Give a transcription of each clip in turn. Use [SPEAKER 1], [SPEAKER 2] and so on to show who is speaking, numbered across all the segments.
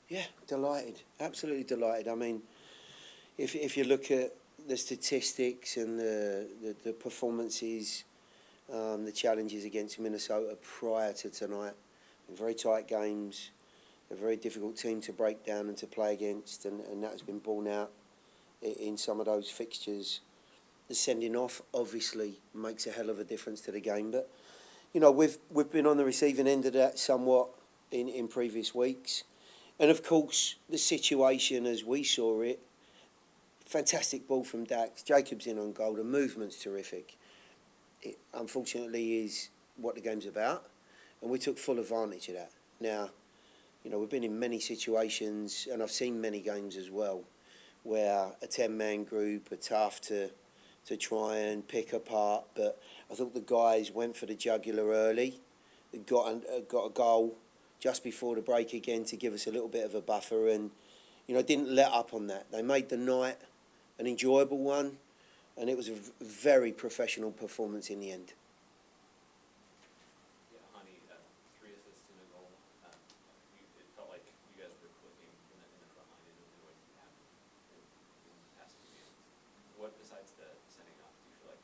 [SPEAKER 1] Yeah, delighted, absolutely delighted. I mean, if you look at the statistics and the performances, the challenges against Minnesota prior to tonight, very tight games, a very difficult team to break down and to play against, and that has been borne out in some of those fixtures. The sending off obviously makes a hell of a difference to the game, but you know we've been on the receiving end of that somewhat in previous weeks, and of course the situation as we saw it, fantastic ball from Dax, Jacobs in on goal, the movement's terrific. It unfortunately is what the game's about, and we took full advantage of that. Now, you know, we've been in many situations, and I've seen many games as well, where a 10-man group are tough to try and pick apart, but I thought the guys went for the jugular early, got a goal just before the break again to give us a little bit of a buffer, and you know didn't let up on that. They made the night an enjoyable one, and it was a very professional performance in the end.
[SPEAKER 2] Yeah, Hany, 3 assists and a goal. It felt like you guys were clicking in the front line in a way you haven't in past few games. What, besides the sending off, do you feel like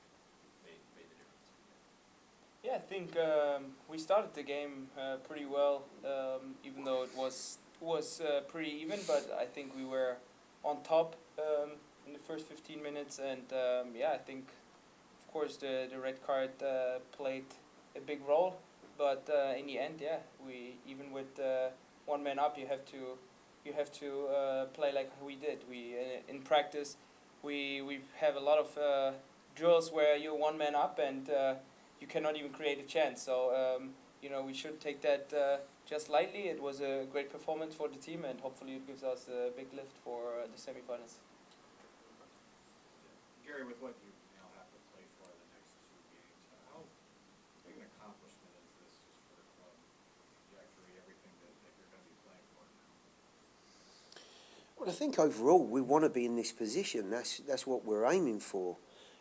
[SPEAKER 2] made the difference?
[SPEAKER 3] Yeah, I think we started the game pretty well, even though it was pretty even. But I think we were on top in the first 15 minutes, and yeah, I think of course the red card played a big role. But in the end, yeah, we even with 1 man up, you have to play like we did. We in practice, we have a lot of drills where you're 1 man up and you cannot even create a chance. So you know we should take that just lightly. It was a great performance for the team, and hopefully it gives us a big lift for the semifinals.
[SPEAKER 4] Gary, with what you now have to play for the next 2 games, how big an accomplishment is this just for the club trajectory, everything that you're going to be playing for now?
[SPEAKER 1] Well, I think overall we want to be in this position. That's what we're aiming for.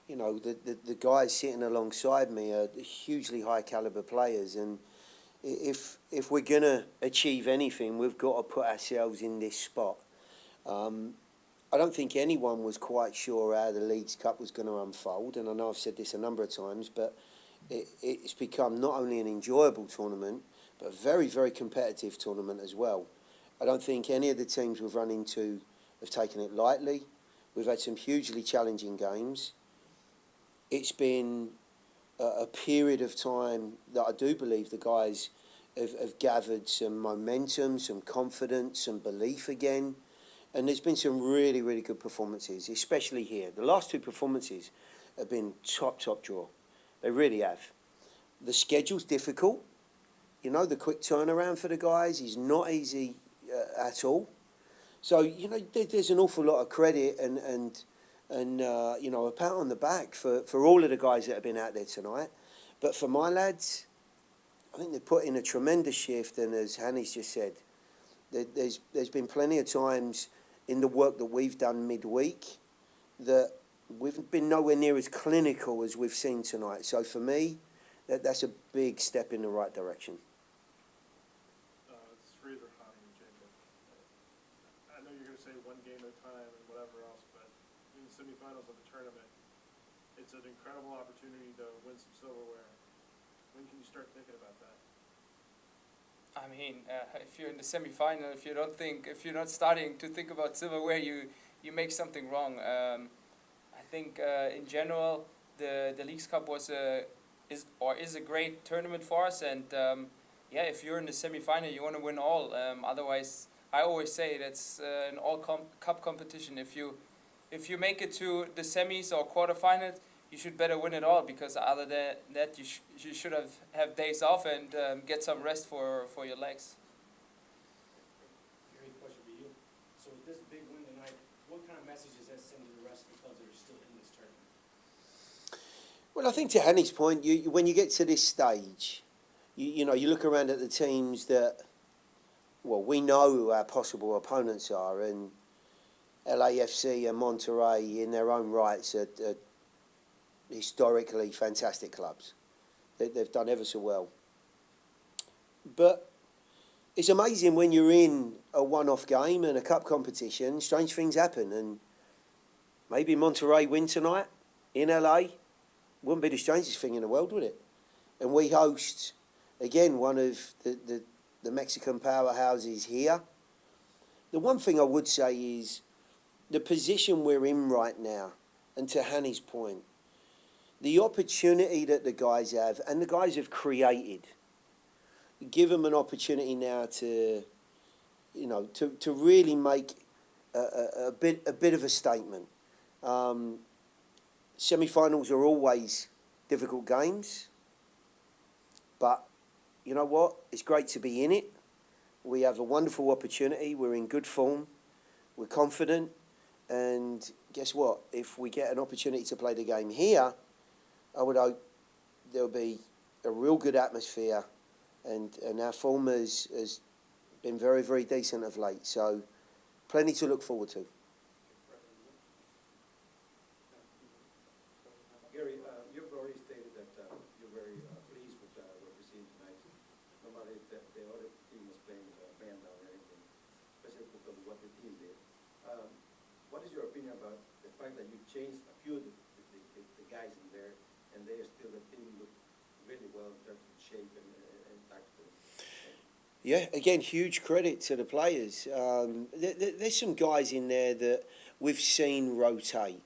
[SPEAKER 1] You know, the guys sitting alongside me are hugely high caliber players, and if we're going to achieve anything, we've got to put ourselves in this spot. I don't think anyone was quite sure how the Leagues Cup was going to unfold, and I know I've said this a number of times, but it's become not only an enjoyable tournament, but a very, very competitive tournament as well. I don't think any of the teams we've run into have taken it lightly. We've had some hugely challenging games. It's been a period of time that I do believe the guys have gathered some momentum, some confidence, some belief again. And there's been some really, really good performances, especially here. The last 2 performances have been top draw. They really have. The schedule's difficult. You know, the quick turnaround for the guys is not easy at all. So, you know, there's an awful lot of credit and you know, a pat on the back for all of the guys that have been out there tonight. But for my lads, I think they've put in a tremendous shift, and as Hany's just said, there's been plenty of times in the work that we've done midweek that we've been nowhere near as clinical as we've seen tonight. So for me, that's a big step in the right direction.
[SPEAKER 5] It's Fraser, Hany, and Jacob. I know you're going to say 1 game at a time and whatever else, but in the semifinals of the tournament, it's an incredible opportunity to win some silverware. When can you start thinking about that?
[SPEAKER 3] I mean, if you're in the semifinal, if you're not starting to think about silverware, you make something wrong. I think in general, the Leagues Cup is a great tournament for us, and yeah, if you're in the semifinal, you want to win all. Otherwise, I always say that's an all cup competition. If you make it to the semis or quarterfinals, you should better win it all, because other than that, you should have days off and get some rest for your legs.
[SPEAKER 6] Gary, question for you. So with this big win tonight, what kind of message does that send to the rest of the clubs that are still in this tournament?
[SPEAKER 1] Well, I think to Hany's point, when you get to this stage, you know, you look around at the teams that, well, we know who our possible opponents are, and LAFC and Monterrey in their own rights are historically fantastic clubs. They've done ever so well. But it's amazing when you're in a one-off game and a cup competition, strange things happen. And maybe Monterrey win tonight in LA. Wouldn't be the strangest thing in the world, would it? And we host, again, one of the Mexican powerhouses here. The one thing I would say is the position we're in right now, and to Hany's point, the opportunity that the guys have, and the guys have created, give them an opportunity now to, to really make a bit of a statement. Semi-finals are always difficult games, but you know what? It's great to be in it. We have a wonderful opportunity. We're in good form. We're confident. And guess what? If we get an opportunity to play the game here, I would hope there'll be a real good atmosphere. And our form has been very, very decent of late. So plenty to look forward to.
[SPEAKER 7] Gary, you've already stated that you're very pleased with what you're seeing tonight. No matter if the other team was playing with a man down or anything, especially because of what the team did. What is your opinion about the fact that you changed a few of the guys in there, and they are still, the team look really well in terms of shape and tactical?
[SPEAKER 1] Yeah, again, huge credit to the players. There's some guys in there that we've seen rotate.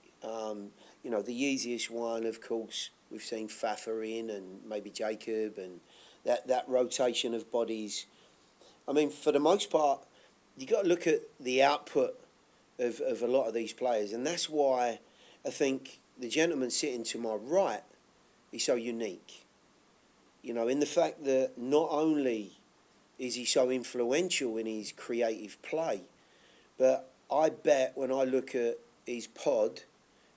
[SPEAKER 1] The easiest one, of course, we've seen Fafa in and maybe Jacob, and that rotation of bodies. I mean, for the most part, you've got to look at the output of a lot of these players, and that's why I think the gentleman sitting to my right is so unique. In the fact that not only is he so influential in his creative play, but I bet when I look at his pod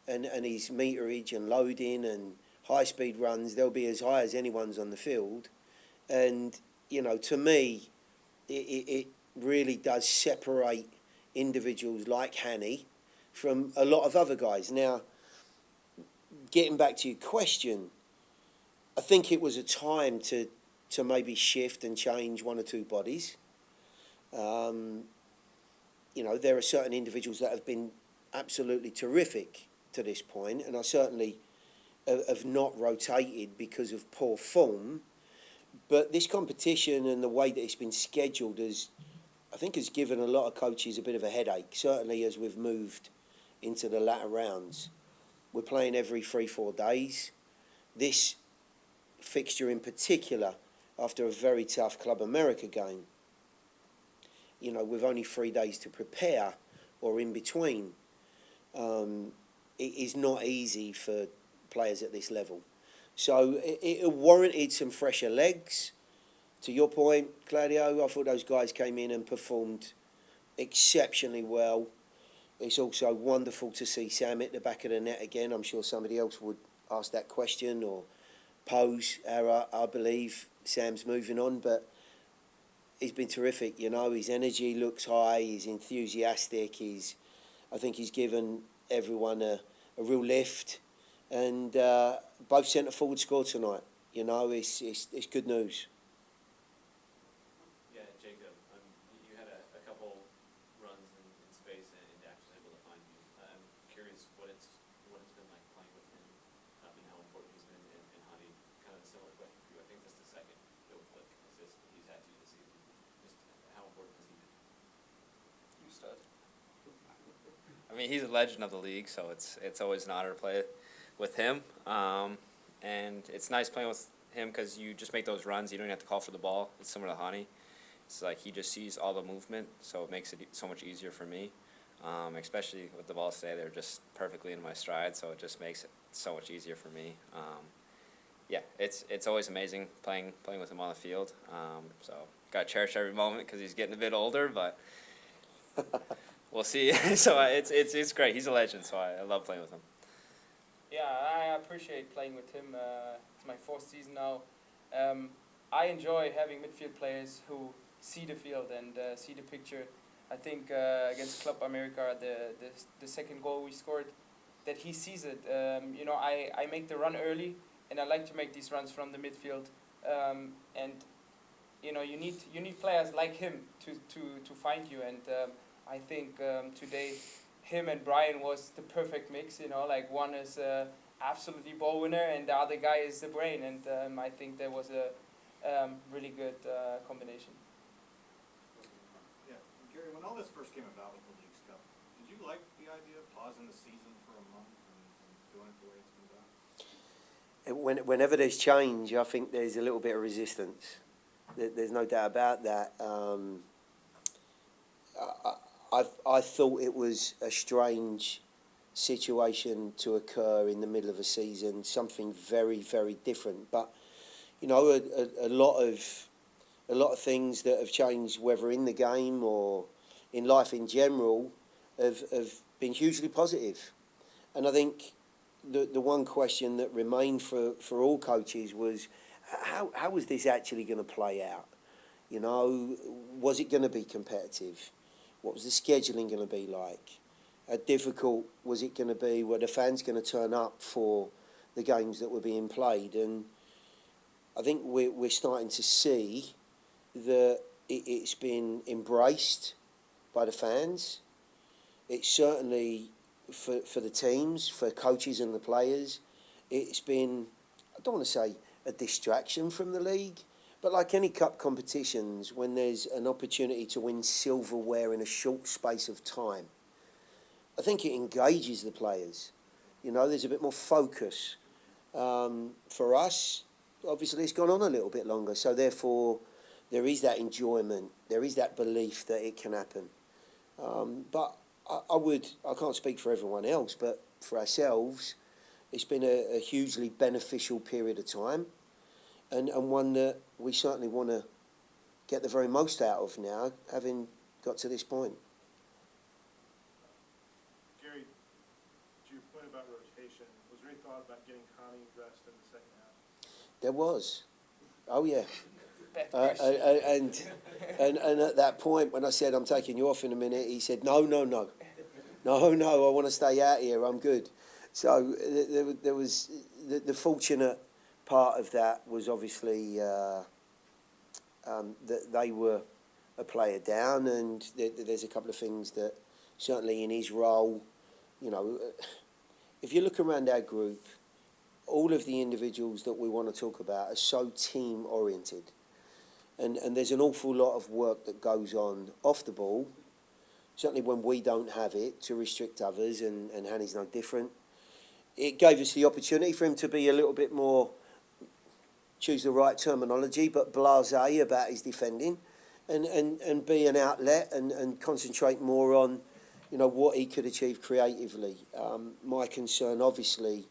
[SPEAKER 1] and his meterage and loading and high-speed runs, they'll be as high as anyone's on the field. And, to me, it really does separate individuals like Hany from a lot of other guys. Now, getting back to your question, I think it was a time to maybe shift and change one or two bodies. There are certain individuals that have been absolutely terrific to this point, and I certainly have not rotated because of poor form. But this competition and the way that it's been scheduled has given a lot of coaches a bit of a headache, certainly as we've moved into the latter rounds. We're playing every 3-4 days. This fixture in particular, after a very tough Club America game, with only 3 days to prepare or in between, it is not easy for players at this level. So it warranted some fresher legs. To your point, Claudio, I thought those guys came in and performed exceptionally well. It's also wonderful to see Sam at the back of the net again. I'm sure somebody else would ask that question or pose how I believe Sam's moving on, but he's been terrific. His energy looks high, he's enthusiastic, I think he's given everyone a real lift, and both centre forwards scored tonight. It's good news.
[SPEAKER 2] Yeah, Jacob, you had a couple runs in space and Dax was able to find you. I'm curious what it's been like playing with him and how important he's been, and Hany, kind of a similar question for you. I think that's the second Bill Flick assist that he's had to you this season. Just how important has he been?
[SPEAKER 3] You start. I mean, he's a legend of the league, so it's always an honor to play with him. And it's nice playing with him because you just make those runs. You don't even have to call for the ball. It's similar to Hany. It's like he just sees all the movement, so it makes it so much easier for me. Especially with the balls today, they're just perfectly in my stride, so it just makes it so much easier for me. It's always amazing playing with him on the field. So got to cherish every moment because he's getting a bit older, but we'll see. So it's great. He's a legend, so I love playing with him. Yeah, I appreciate playing with him. It's my 4th season now. I enjoy having midfield players who see the field and see the picture. I think against Club America, the second goal we scored, that he sees it. I make the run early, and I like to make these runs from the midfield. And you know, you need players like him to find you, and I think today him and Brian was the perfect mix. You know, like one is absolutely ball winner, and the other guy is the brain, and I think there was a really good combination.
[SPEAKER 4] Yeah, Gary, when all this first came about with the Leagues Cup, did you like the idea of pausing the season for a month and doing it the way it's been done?
[SPEAKER 1] Whenever there's change, I think there's a little bit of resistance. There's no doubt about that. I thought it was a strange situation to occur in the middle of a season, something very, very different. But you know, a lot of things that have changed, whether in the game or in life in general, have been hugely positive. And I think the one question that remained for all coaches was, how was this actually going to play out? You know, was it going to be competitive? What was the scheduling going to be like? How difficult was it going to be? Were the fans going to turn up for the games that were being played? And I think we're starting to see that it's been embraced by the fans. It's certainly for the teams, for coaches and the players, it's been, I don't want to say a distraction from the league, but like any cup competitions, when there's an opportunity to win silverware in a short space of time, I think it engages the players. You know, there's a bit more focus. For us, obviously it's gone on a little bit longer, so therefore there is that enjoyment, there is that belief that it can happen. But I can't speak for everyone else, but for ourselves, it's been a hugely beneficial period of time, and one that we certainly want to get the very most out of now, having got to this point.
[SPEAKER 5] Gary, to your point about rotation, was there any thought about getting Hany rest in the second half?
[SPEAKER 1] There was. Oh, yeah.
[SPEAKER 3] Bad
[SPEAKER 1] And at that point, when I said, I'm taking you off in a minute, he said, no, I want to stay out here, I'm good. So there was the fortunate part of that was obviously that they were a player down, and there's a couple of things that certainly in his role, you know, if you look around our group, all of the individuals that we want to talk about are so team oriented. And there's an awful lot of work that goes on off the ball, certainly when we don't have it, to restrict others, and Hany's no different. It gave us the opportunity for him to be a little bit more, choose the right terminology, but blasé about his defending, and be an outlet and concentrate more on, you know, what he could achieve creatively. My concern, obviously,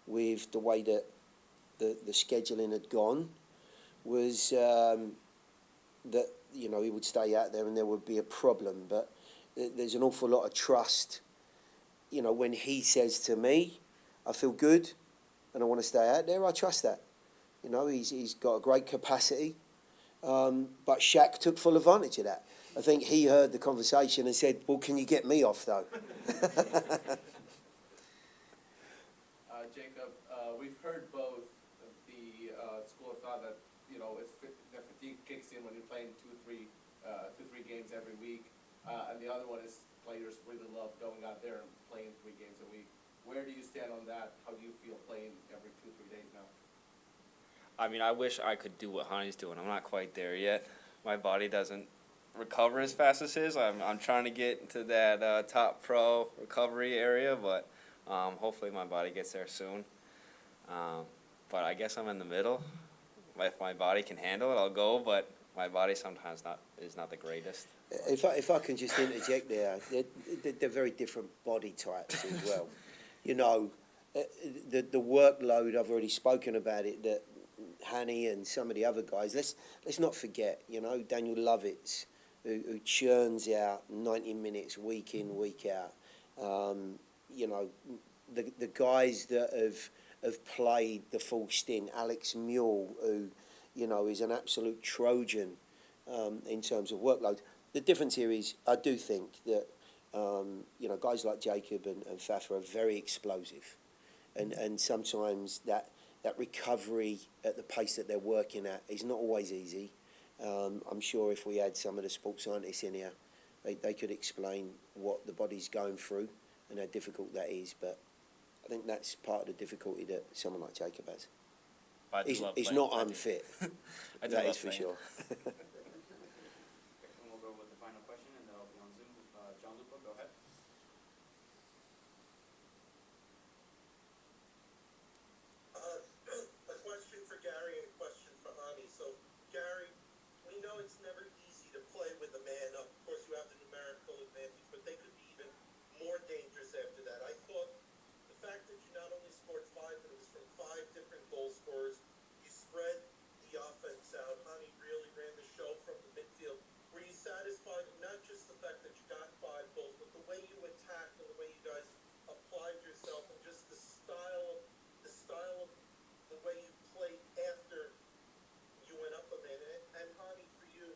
[SPEAKER 1] with the way that the scheduling had gone was that, you know, he would stay out there and there would be a problem. But there's an awful lot of trust. You know, when he says to me, I feel good and I want to stay out there, I trust that. You know, he's got a great capacity. But Shaq took full advantage of that. I think he heard the conversation and said, well, can you get me off, though?
[SPEAKER 8] Jacob, we've heard both the school of thought that, you know, the fatigue kicks in when you're playing two, three games every week, and the other one is players really love going out there and playing 3 games a week. Where do you stand on that? How do you feel playing every 2-3 days now?
[SPEAKER 9] I mean, I wish I could do what Hany's doing. I'm not quite there yet. My body doesn't recover as fast as his. I'm trying to get into that top pro recovery area, but hopefully my body gets there soon. But I guess I'm in the middle. If my body can handle it, I'll go, but my body sometimes is not the greatest.
[SPEAKER 1] If I can just interject there, they're very different body types as well. You know, the workload, I've already spoken about it, that Hany and some of the other guys, let's not forget, you know, Daniel Lovitz, who churns out 90 minutes week in, week out. You know, the guys that have played the full stint, Alex Mule, who, you know, is an absolute Trojan in terms of workload. The difference here is I do think that, you know, guys like Jacob and Fafa are very explosive. And sometimes that recovery at the pace that they're working at is not always easy. I'm sure if we had some of the sports scientists in here, they could explain what the body's going through and how difficult that is. But I think that's part of the difficulty that someone like Jacob has.
[SPEAKER 9] But I do love
[SPEAKER 1] He's
[SPEAKER 9] playing.
[SPEAKER 1] not
[SPEAKER 9] I do.
[SPEAKER 1] unfit.
[SPEAKER 9] I do
[SPEAKER 1] That
[SPEAKER 9] love
[SPEAKER 1] is for
[SPEAKER 9] playing.
[SPEAKER 1] sure.
[SPEAKER 2] And we'll go with the final question, and that'll be on Zoom. John Lupo, go ahead.
[SPEAKER 10] A question for Gary and a question for Hany. So, Gary, we know it's never easy to play with a man up. Of course, you have the numerical advantage, but they could be even more dangerous after that. I thought the fact that you not only scored five, but it was from five different goal scorers, you spread the offense out. Hany really ran the show from the midfield. Were you satisfied with not just the fact that you got five goals, but the way you attacked and the way you guys applied yourself and just the style of the way you played after you went up a man? And Hany, for you,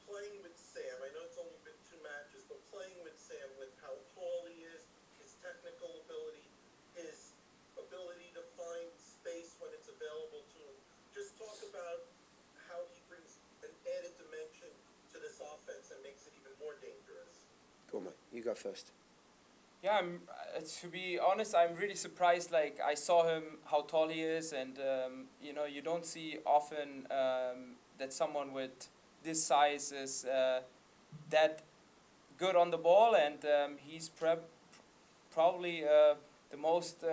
[SPEAKER 10] playing with Sam, I know it's only been 2 matches, but playing with Sam, with how tall he is, his technical ability, his ability to find space when it's available to him, just talk about how he brings an added dimension to this offense and makes it even more dangerous.
[SPEAKER 1] Go on, mate. You go first.
[SPEAKER 3] Yeah, to be honest, I'm really surprised. Like, I saw him, how tall he is, and you know, you don't see often that someone with this size is that good on the ball, and he's probably the most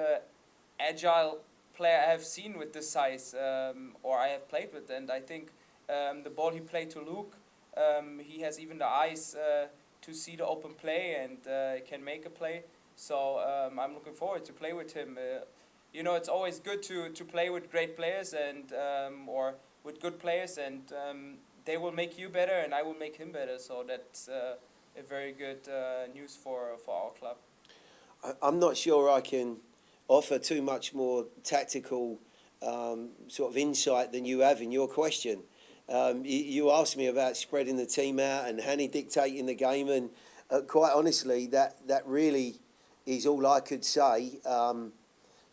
[SPEAKER 3] agile player I have seen with this size, or I have played with. And I think the ball he played to Luke, he has even the eyes to see the open play and can make a play. So I'm looking forward to play with him. You know, it's always good to play with great players and or with good players, and they will make you better and I will make him better. So that's a very good news for our club.
[SPEAKER 1] I'm not sure I can offer too much more tactical sort of insight than you have in your question. You asked me about spreading the team out and Hany dictating the game, and quite honestly, that really is all I could say.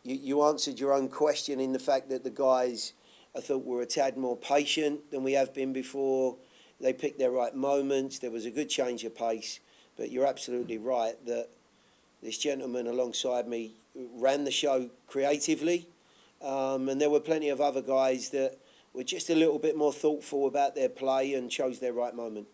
[SPEAKER 1] You answered your own question in the fact that the guys, I thought, were a tad more patient than we have been before. They picked their right moments. There was a good change of pace. But you're absolutely right that this gentleman alongside me ran the show creatively. And there were plenty of other guys that were just a little bit more thoughtful about their play and chose their right moment.